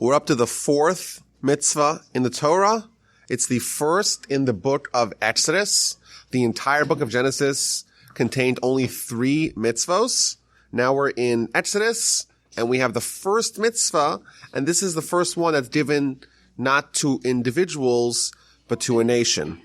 We're up to the fourth mitzvah in the Torah. It's the first in the book of Exodus. The entire book of Genesis contained only 3 mitzvos. Now we're in Exodus, and we have the first mitzvah, and this is the first one that's given not to individuals, but to a nation.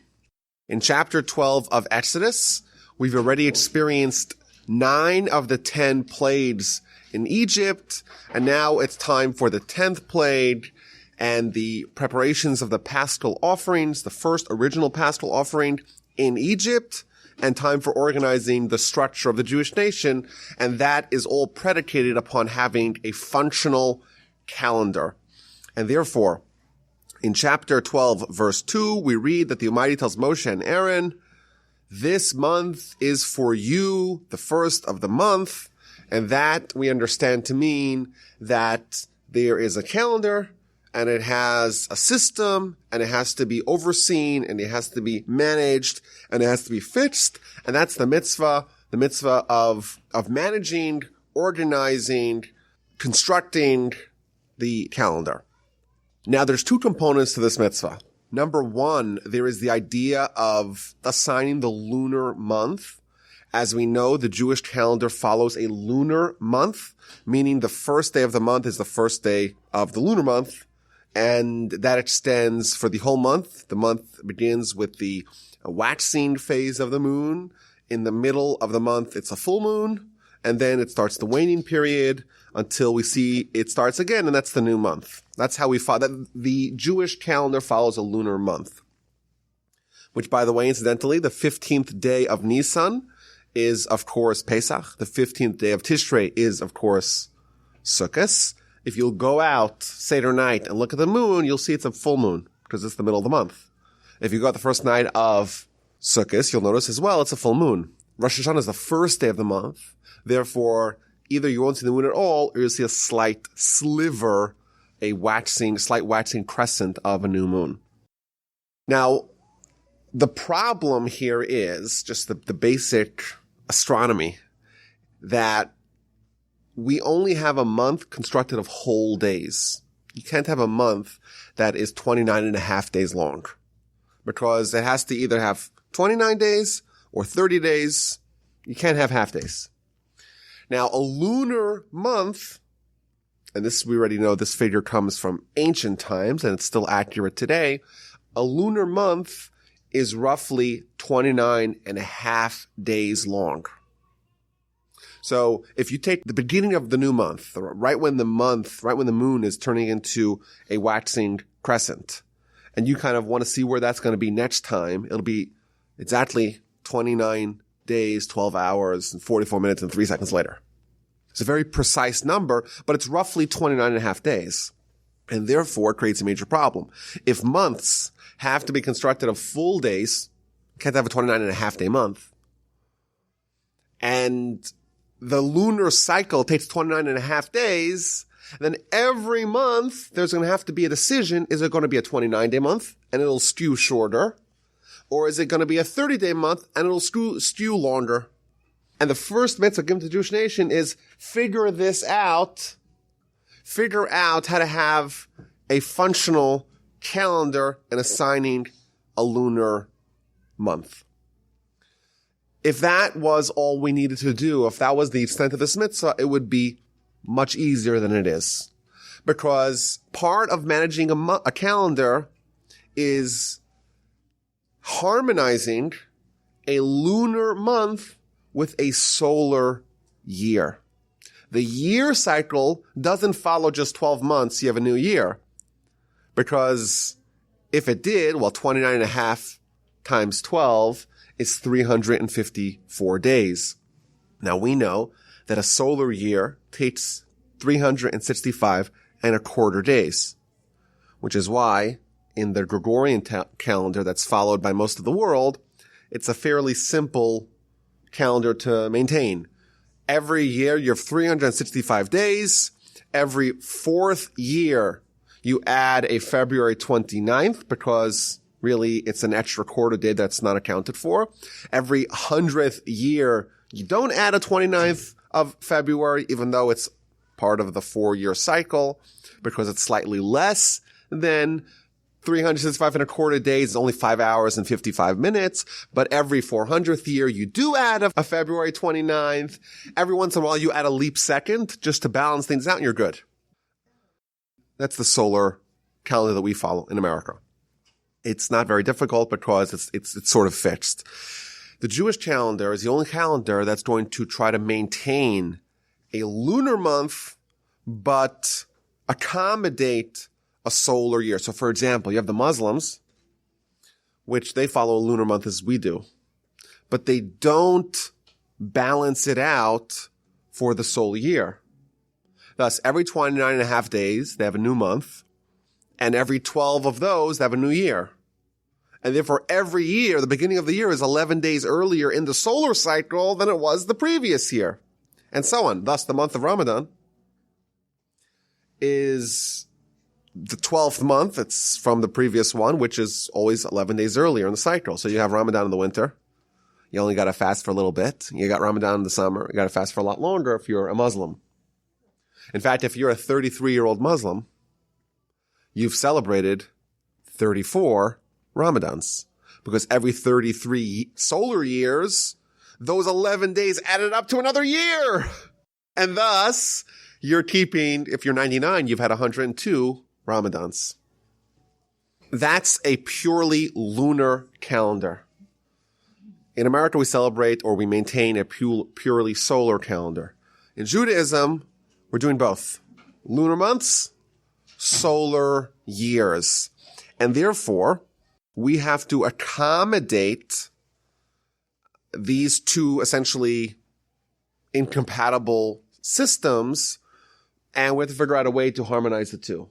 In chapter 12 of Exodus, we've already experienced 9 of the 10 plagues in Egypt, and now it's time for the 10th plague and the preparations of the paschal offerings, the first original paschal offering in Egypt, and time for organizing the structure of the Jewish nation, and that is all predicated upon having a functional calendar. And therefore, in chapter 12, verse 2, we read that the Almighty tells Moshe and Aaron, "This month is for you, the first of the month," and that we understand to mean that there is a calendar, and it has a system, and it has to be overseen, and it has to be managed, and it has to be fixed. And that's the mitzvah of managing, organizing, constructing the calendar. Now, there's 2 components to this mitzvah. Number 1, there is the idea of assigning the lunar month. As we know, the Jewish calendar follows a lunar month, meaning the first day of the month is the first day of the lunar month. And that extends for the whole month. The month begins with the waxing phase of the moon. In the middle of the month, it's a full moon. And then it starts the waning period until we see it starts again, and that's the new month. That's how we follow. The Jewish calendar follows a lunar month. Which, by the way, incidentally, the 15th day of Nisan is, of course, Pesach. The 15th day of Tishrei is, of course, Sukkot. If you'll go out Seder night and look at the moon, you'll see it's a full moon because it's the middle of the month. If you go out the first night of Sukkot, you'll notice as well it's a full moon. Rosh Hashanah is the first day of the month. Therefore, either you won't see the moon at all, or you'll see a slight sliver, slight waxing crescent of a new moon. Now, the problem here is just the basic astronomy that we only have a month constructed of whole days. You can't have a month that is 29 and a half days long because it has to either have 29 days or 30 days. You can't have half days. Now, a lunar month, and this we already know this figure comes from ancient times and it's still accurate today. A lunar month is roughly 29 and a half days long. So if you take the beginning of the new month, right when the moon is turning into a waxing crescent, and you kind of want to see where that's going to be next time, it'll be exactly 29 days, 12 hours, and 44 minutes and 3 seconds later. It's a very precise number, but it's roughly 29 and a half days. And therefore, it creates a major problem. If months have to be constructed of full days, you can't have a 29 and a half day month. And the lunar cycle takes 29 and a half days, then every month there's going to have to be a decision. Is it going to be a 29-day month and it'll skew shorter? Or is it going to be a 30-day month and it'll skew longer? And the first mitzvah given to the Jewish nation is figure this out. Figure out how to have a functional calendar and assigning a lunar month. If that was all we needed to do, if that was the extent of this mitzvah, it would be much easier than it is. Because part of managing a calendar is harmonizing a lunar month with a solar year. The year cycle doesn't follow just 12 months, you have a new year. Because if it did, 29 and a half times 12 is 354 days. Now we know that a solar year takes 365 and a quarter days, which is why in the Gregorian calendar that's followed by most of the world, it's a fairly simple calendar to maintain. Every year you have 365 days. Every 4th year you add a February 29th because really it's an extra quarter day that's not accounted for. Every 100th year you don't add a 29th of February, even though it's part of the 4-year cycle because it's slightly less than 365 and a quarter days. It's only 5 hours and 55 minutes. But every 400th year, you do add a February 29th. Every once in a while, you add a leap second just to balance things out and you're good. That's the solar calendar that we follow in America. It's not very difficult because it's sort of fixed. The Jewish calendar is the only calendar that's going to try to maintain a lunar month, but accommodate a solar year. So, for example, you have the Muslims, which they follow a lunar month as we do, but they don't balance it out for the solar year. Thus, every 29 and a half days, they have a new month, and every 12 of those, they have a new year. And therefore, every year, the beginning of the year is 11 days earlier in the solar cycle than it was the previous year, and so on. Thus, the month of Ramadan is the 12th month. It's from the previous one, which is always 11 days earlier in the cycle. So you have Ramadan in the winter. You only got to fast for a little bit. You got Ramadan in the summer. You got to fast for a lot longer if you're a Muslim. In fact, if you're a 33-year-old Muslim, you've celebrated 34 Ramadans, because every 33 solar years, those 11 days added up to another year. And thus, you're keeping, if you're 99, you've had 102 Ramadans. That's a purely lunar calendar. In America, we celebrate or we maintain a purely solar calendar. In Judaism, we're doing both. Lunar months, solar years. And therefore, we have to accommodate these two essentially incompatible systems, and we have to figure out a way to harmonize the two.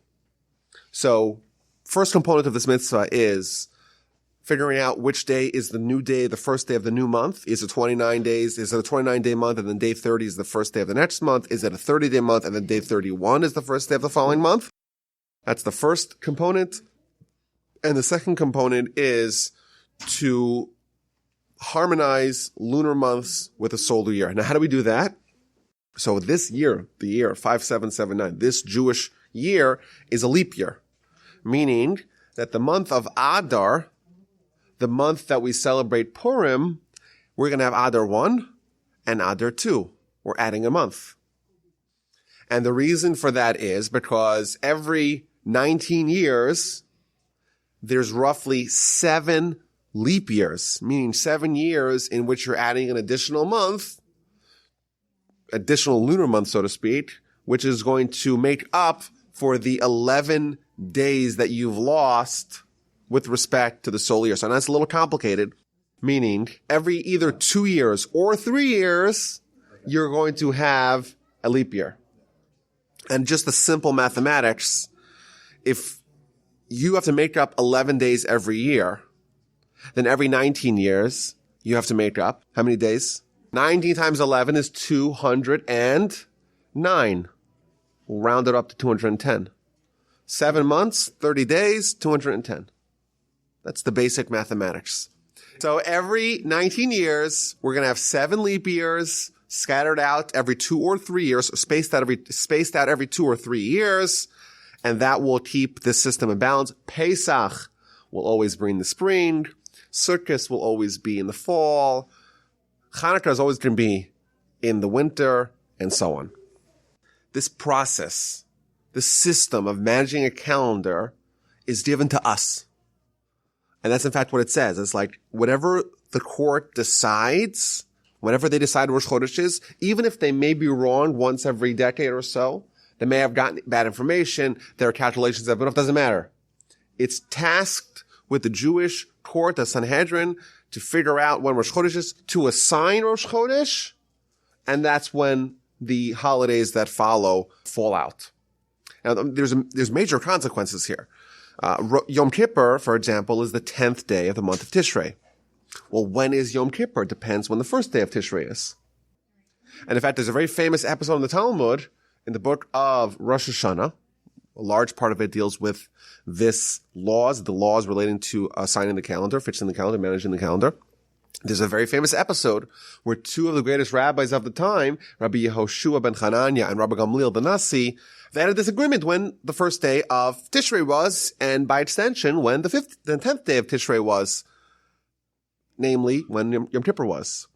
So, first component of this mitzvah is figuring out which day is the new day, the first day of the new month. Is it 29 days? Is it a 29-day month and then day 30 is the first day of the next month? Is it a 30-day month and then day 31 is the first day of the following month? That's the first component. And the second component is to harmonize lunar months with a solar year. Now, how do we do that? So this year, the year 5779, this Jewish year is a leap year, meaning that the month of Adar, the month that we celebrate Purim, we're going to have Adar 1 and Adar 2. We're adding a month. And the reason for that is because every 19 years, there's roughly 7 leap years, meaning 7 years in which you're adding an additional month, additional lunar month, so to speak, which is going to make up for the 11 days that you've lost with respect to the solar year. So that's a little complicated, meaning every either 2 years or 3 years, you're going to have a leap year. And just the simple mathematics, if you have to make up 11 days every year, then every 19 years, you have to make up how many days? 19 times 11 is 209. We'll round it up to 210. 7 months, 30 days, 210. That's the basic mathematics. So every 19 years, we're going to have 7 leap years scattered out every 2 or 3 years, spaced out every 2 or 3 years, and that will keep this system in balance. Pesach will always bring the spring. Sukkot will always be in the fall. Hanukkah is always going to be in the winter, and so on. This process, the system of managing a calendar is given to us. And that's in fact what it says. It's like whatever the court decides, whenever they decide Rosh Chodesh is, even if they may be wrong once every decade or so, they may have gotten bad information, their calculations have been off, doesn't matter. It's tasked with the Jewish court, the Sanhedrin, to figure out when Rosh Chodesh is, to assign Rosh Chodesh, and that's when the holidays that follow fall out. Now, there's major consequences here. Yom Kippur, for example, is the 10th day of the month of Tishrei. Well, when is Yom Kippur? It depends when the first day of Tishrei is. And in fact, there's a very famous episode in the Talmud, in the book of Rosh Hashanah. A large part of it deals with the laws relating to assigning the calendar, fixing the calendar, managing the calendar. There's a very famous episode where two of the greatest rabbis of the time, Rabbi Yehoshua ben Hanania and Rabbi Gamliel the Nasi, they had a disagreement when the first day of Tishrei was, and by extension, when the 10th day of Tishrei was, namely when Yom Kippur was.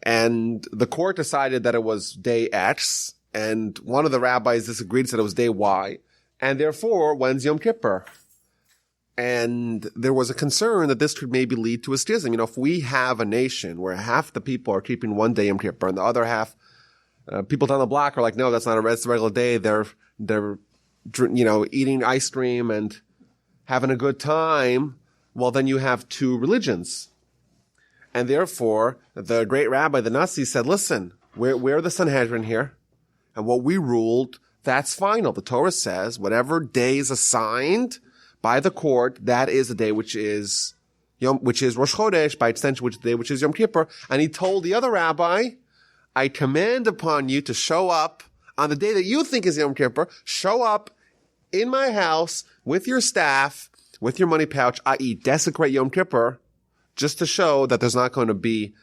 And the court decided that it was day X, and one of the rabbis disagreed, said it was day Y, and therefore, when's Yom Kippur? And there was a concern that this could maybe lead to a schism. If we have a nation where half the people are keeping one day Yom Kippur and the other half, people down the block are like, no, that's not a regular day. They're eating ice cream and having a good time. Well, then you have two religions. And therefore, the great rabbi, the Nasi, said, listen, we're the Sanhedrin here. And what we ruled, that's final. The Torah says whatever day is assigned by the court, that is the day which is Rosh Chodesh, by extension, which is Yom Kippur. And he told the other rabbi, I command upon you to show up on the day that you think is Yom Kippur, show up in my house with your staff, with your money pouch, i.e. desecrate Yom Kippur, just to show that there's not going to be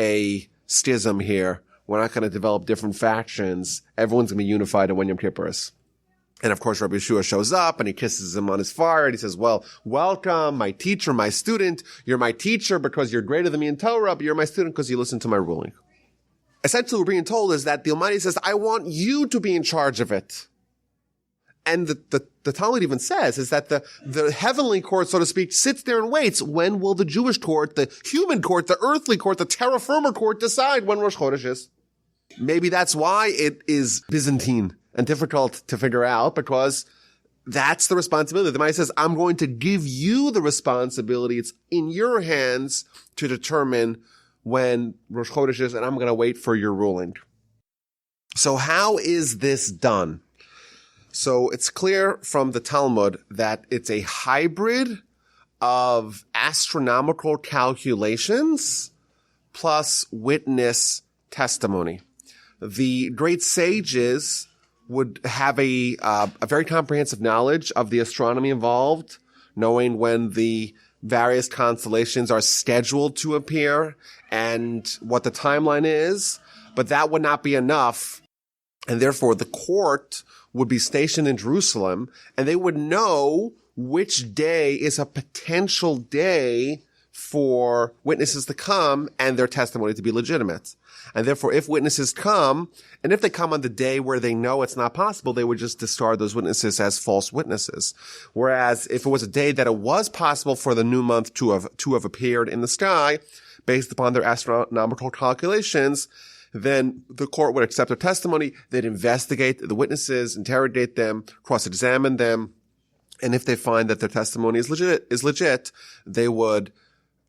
a schism here. We're not going to develop different factions. Everyone's going to be unified on when Yom Kippur is. And of course, Rabbi Yeshua shows up and he kisses him on his forehead. He says, well, welcome, my teacher, my student. You're my teacher because you're greater than me in Torah, but you're my student because you listen to my ruling. Essentially, what we're being told is that the Almighty says, I want you to be in charge of it. And the Talmud even says is that the heavenly court, so to speak, sits there and waits. When will the Jewish court, the human court, the earthly court, the terra firma court decide when Rosh Chodesh is? Maybe that's why it is Byzantine and difficult to figure out, because that's the responsibility. The Almighty says, I'm going to give you the responsibility. It's in your hands to determine when Rosh Chodesh is, and I'm going to wait for your ruling. So how is this done? So it's clear from the Talmud that it's a hybrid of astronomical calculations plus witness testimony. The great sages would have a very comprehensive knowledge of the astronomy involved, knowing when the various constellations are scheduled to appear and what the timeline is, but that would not be enough. And therefore, the court would be stationed in Jerusalem, and they would know which day is a potential day for witnesses to come and their testimony to be legitimate. And therefore, if witnesses come, and if they come on the day where they know it's not possible, they would just discard those witnesses as false witnesses. Whereas if it was a day that it was possible for the new month to have appeared in the sky, based upon their astronomical calculations, then the court would accept their testimony. They'd investigate the witnesses, interrogate them, cross-examine them. And if they find that their testimony is legit, they would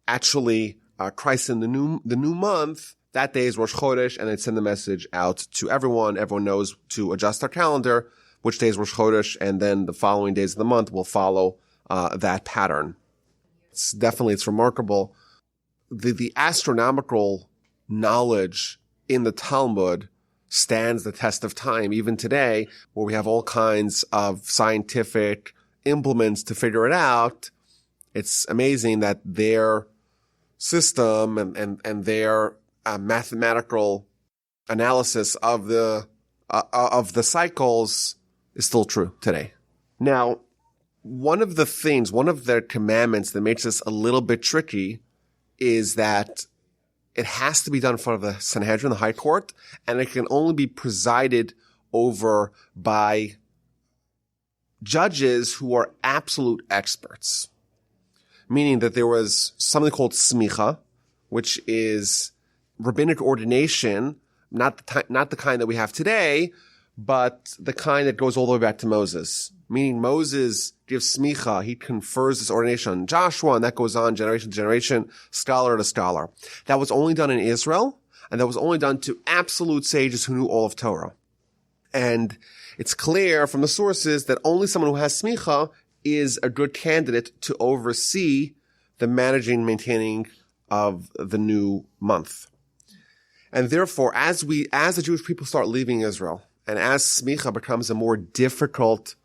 actually christen the new month. That day is Rosh Chodesh, and they'd send the message out to everyone. Everyone knows to adjust their calendar, which day is Rosh Chodesh, and then the following days of the month will follow that pattern. It's remarkable. The astronomical knowledge in the Talmud stands the test of time, even today, where we have all kinds of scientific implements to figure it out. It's amazing that their system and their mathematical analysis of the cycles is still true today. Now, one of the commandments that makes this a little bit tricky is that it has to be done in front of the Sanhedrin, the High Court, and it can only be presided over by judges who are absolute experts. Meaning that there was something called smicha, which is rabbinic ordination, not the kind that we have today, but the kind that goes all the way back to Moses. Meaning Moses gives smicha, he confers this ordination on Joshua, and that goes on generation to generation, scholar to scholar. That was only done in Israel, and that was only done to absolute sages who knew all of Torah. And it's clear from the sources that only someone who has smicha is a good candidate to oversee the managing, maintaining of the new month. And therefore, as the Jewish people start leaving Israel, and as smicha becomes a more difficult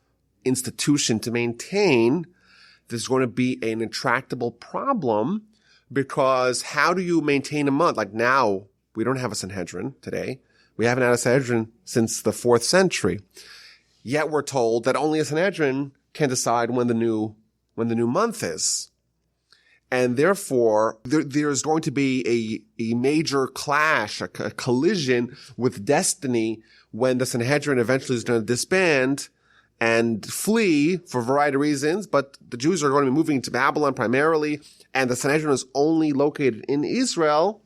institution to maintain, there's going to be an intractable problem Because how do you maintain a month? Like now, we don't have a Sanhedrin today. We haven't had a Sanhedrin since the 4th century. Yet we're told that only a Sanhedrin can decide when the new month is. And therefore, there's going to be a major clash, a collision with destiny when the Sanhedrin eventually is going to disband and flee for a variety of reasons. But the Jews are going to be moving to Babylon primarily, and the Sanhedrin is only located in Israel.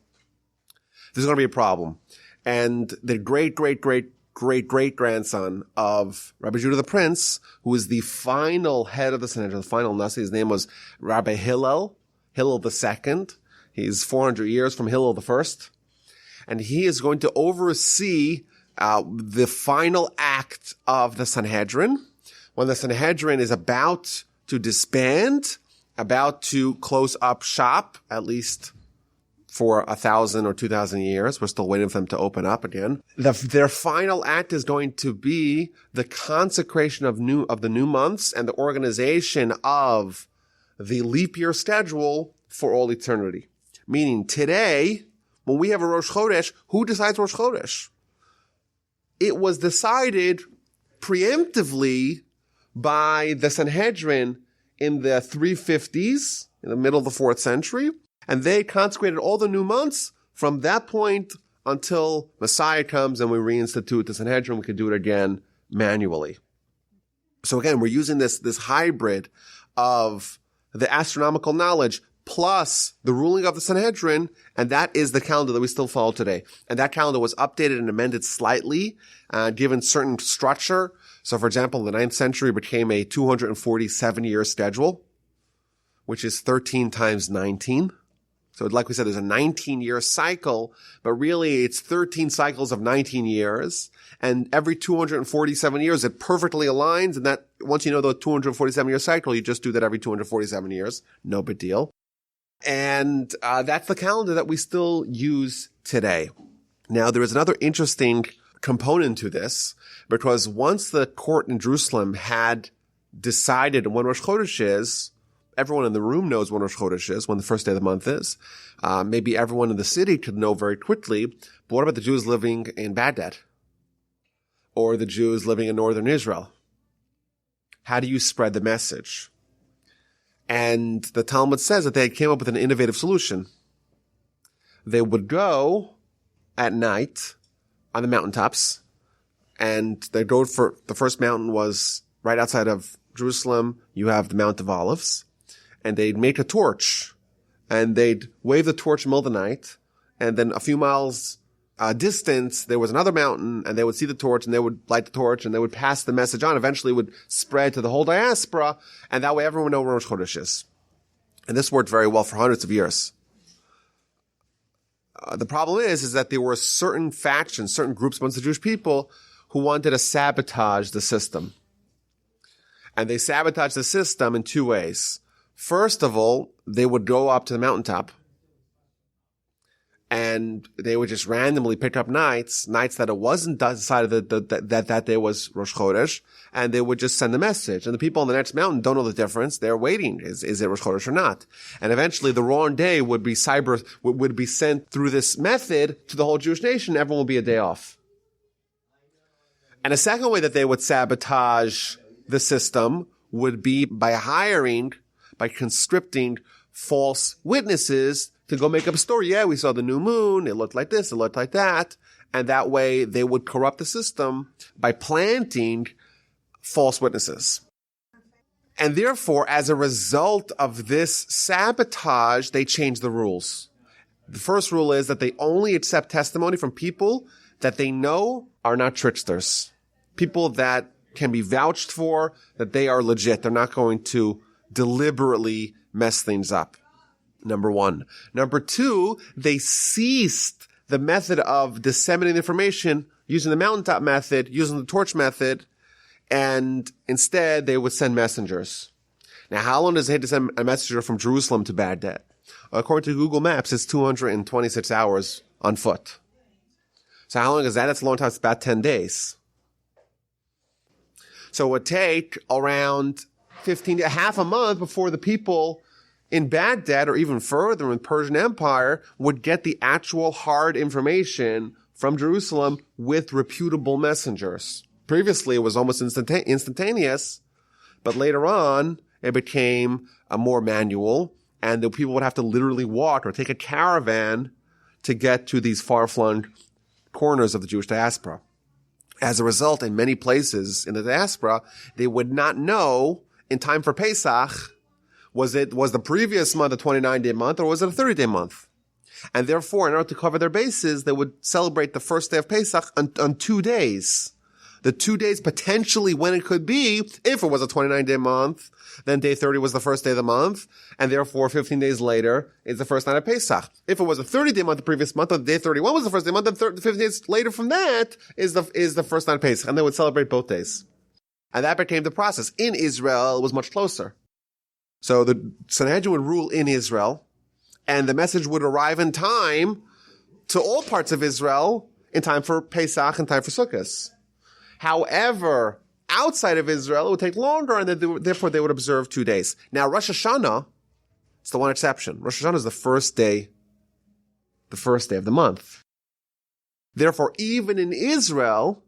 There's going to be a problem. And the great-great-great-great-great-grandson of Rabbi Judah the Prince, who is the final head of the Sanhedrin, the final Nasi, his name was Rabbi Hillel II. He's 400 years from Hillel the First. And he is going to oversee the final act of the Sanhedrin. When the Sanhedrin is about to disband, about to close up shop, at least for 1,000 or 2,000 years. We're still waiting for them to open up again. Their final act is going to be the consecration of the new months and the organization of the leap year schedule for all eternity. Meaning today, when we have a Rosh Chodesh, who decides Rosh Chodesh? It was decided preemptively by the Sanhedrin in the 350s, in the middle of the 4th century, and they consecrated all the new months from that point until Messiah comes and we reinstitute the Sanhedrin. We could do it again manually. So again, we're using this hybrid of the astronomical knowledge plus the ruling of the Sanhedrin, and that is the calendar that we still follow today. And that calendar was updated and amended slightly, given certain structure. So for example, the 9th century became a 247-year schedule, which is 13 times 19. So like we said, there's a 19-year cycle, but really it's 13 cycles of 19 years. And every 247 years, it perfectly aligns. And that, once you know the 247-year cycle, you just do that every 247 years. No big deal. And that's the calendar that we still use today. Now, there is another interesting component to this, because once the court in Jerusalem had decided when Rosh Chodesh is, everyone in the room knows when Rosh Chodesh is, when the first day of the month is. Maybe everyone in the city could know very quickly. But what about the Jews living in Baghdad? Or the Jews living in northern Israel? How do you spread the message? And the Talmud says that they came up with an innovative solution. They would go at night on the mountaintops, and they'd go for, the first mountain was right outside of Jerusalem. You have the Mount of Olives. And they'd make a torch, and they'd wave the torch in the middle of the night, and then a few miles distance, there was another mountain, and they would see the torch, and they would light the torch, and they would pass the message on. Eventually, it would spread to the whole diaspora, and that way everyone would know where Rosh Chodesh is. And this worked very well for hundreds of years. The problem is that there were certain factions, certain groups amongst the Jewish people who wanted to sabotage the system. And they sabotaged the system in two ways. First of all, they would go up to the mountaintop and they would just randomly pick up nights that it wasn't decided that day was Rosh Chodesh, and they would just send a message. And the people on the next mountain don't know the difference. They're waiting. Is it Rosh Chodesh or not? And eventually the wrong day would be sent through this method to the whole Jewish nation. Everyone would be a day off. And a second way that they would sabotage the system would be by conscripting false witnesses to go make up a story. Yeah, we saw the new moon. It looked like this. It looked like that. And that way they would corrupt the system by planting false witnesses. And therefore, as a result of this sabotage, they changed the rules. The first rule is that they only accept testimony from people that they know are not tricksters. People that can be vouched for, that they are legit. They're not going to deliberately mess things up. Number one. Number two, they ceased the method of disseminating information using the mountaintop method, using the torch method, and instead they would send messengers. Now, how long does it take to send a messenger from Jerusalem to Baghdad? According to Google Maps, it's 226 hours on foot. So how long is that? That's a long time. It's about 10 days. So it would take around half a month before the people in Baghdad or even further in Persian Empire would get the actual hard information from Jerusalem with reputable messengers. Previously, it was almost instantaneous, but later on, it became a more manual, and the people would have to literally walk or take a caravan to get to these far-flung corners of the Jewish diaspora. As a result, in many places in the diaspora, they would not know in time for Pesach, was the previous month a 29-day month or was it a 30-day month? And therefore, in order to cover their bases, they would celebrate the first day of Pesach on 2 days. The 2 days potentially when it could be, if it was a 29-day month, then day 30 was the first day of the month, and therefore 15 days later is the first night of Pesach. If it was a 30-day month the previous month, then day 31 was the first day of the month, then 15 days later from that is the first night of Pesach, and they would celebrate both days. And that became the process. In Israel, it was much closer. So the Sanhedrin would rule in Israel, and the message would arrive in time to all parts of Israel in time for Pesach and time for Sukkot. However, outside of Israel, it would take longer, and therefore they would observe 2 days. Now, Rosh Hashanah, it's the one exception. Rosh Hashanah is the first day of the month. Therefore, even in Israel,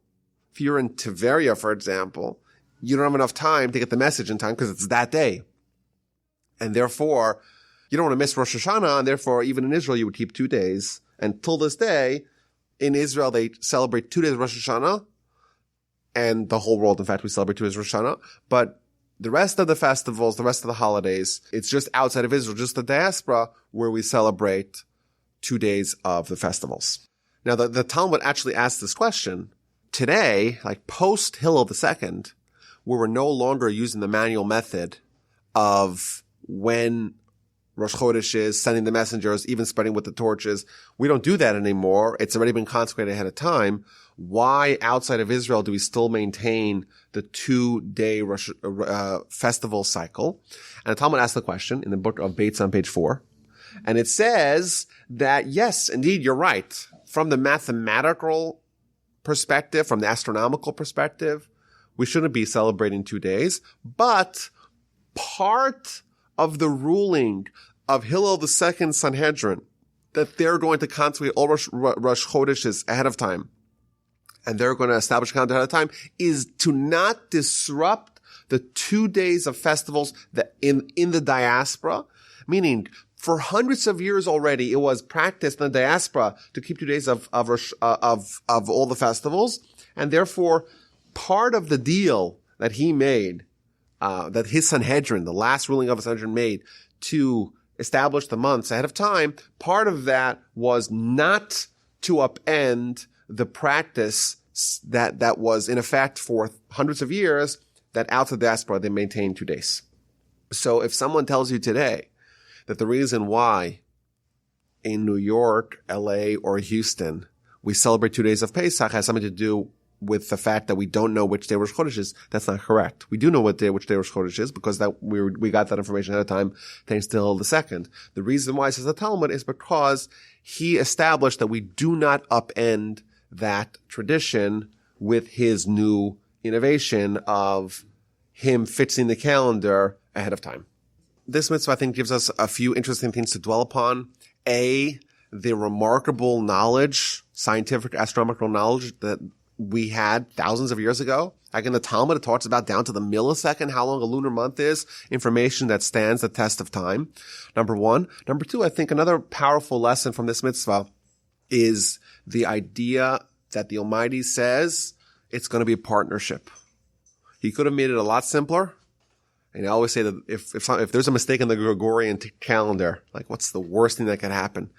if you're in Tveria, for example, you don't have enough time to get the message in time because it's that day. And therefore, you don't want to miss Rosh Hashanah, and therefore, even in Israel, you would keep 2 days. And till this day, in Israel, they celebrate 2 days of Rosh Hashanah, and the whole world, in fact, we celebrate 2 days of Rosh Hashanah. But the rest of the festivals, the rest of the holidays, it's just outside of Israel, just the diaspora, where we celebrate 2 days of the festivals. Now, the Talmud actually asked this question. Today, like post Hillel II, where we're no longer using the manual method of when Rosh Chodesh is, sending the messengers, even spreading with the torches. We don't do that anymore. It's already been consecrated ahead of time. Why outside of Israel do we still maintain the 2-day festival cycle? And the Talmud asked the question in the book of Beitz on page 4. And it says that, yes, indeed, you're right. From the mathematical perspective, from the astronomical perspective, we shouldn't be celebrating 2 days. But part of the ruling of Hillel II Sanhedrin, that they're going to consecrate all Rosh Chodeshes ahead of time, and they're going to establish a calendar ahead of time, is to not disrupt the 2 days of festivals that in the diaspora. Meaning, for hundreds of years already, it was practiced in the diaspora to keep 2 days of all the festivals, and therefore, part of the deal that he made, that his Sanhedrin, the last ruling of his Sanhedrin, made to establish the months ahead of time, part of that was not to upend the practice that was in effect for hundreds of years, that out of the diaspora they maintained 2 days. So if someone tells you today that the reason why in New York, LA, or Houston we celebrate 2 days of Pesach has something to do with the fact that we don't know which day Rosh Chodesh is, that's not correct. We do know which day Rosh Chodesh is because that we got that information ahead of time thanks to Hillel II. The reason why, says the Talmud, is because he established that we do not upend that tradition with his new innovation of him fixing the calendar ahead of time. This mitzvah, I think, gives us a few interesting things to dwell upon. A, the remarkable knowledge, scientific astronomical knowledge that we had thousands of years ago. Like in the Talmud, it talks about down to the millisecond how long a lunar month is, information that stands the test of time. Number one. Number two, I think another powerful lesson from this mitzvah is the idea that the Almighty says it's going to be a partnership. He could have made it a lot simpler. And I always say that if there's a mistake in the Gregorian calendar, like what's the worst thing that could happen?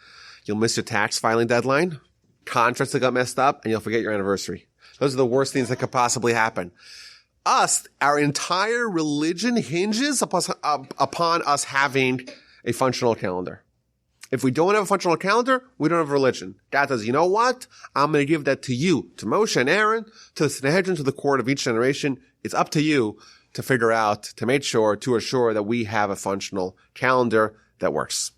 You'll miss your tax filing deadline, contracts that got messed up, and you'll forget your anniversary. Those are the worst things that could possibly happen. Our entire religion hinges upon us having a functional calendar. If we don't have a functional calendar, we don't have religion. God says, you know what? I'm going to give that to you, to Moshe and Aaron, to the Sanhedrin, to the court of each generation. It's up to you to figure out, to make sure, to assure that we have a functional calendar that works.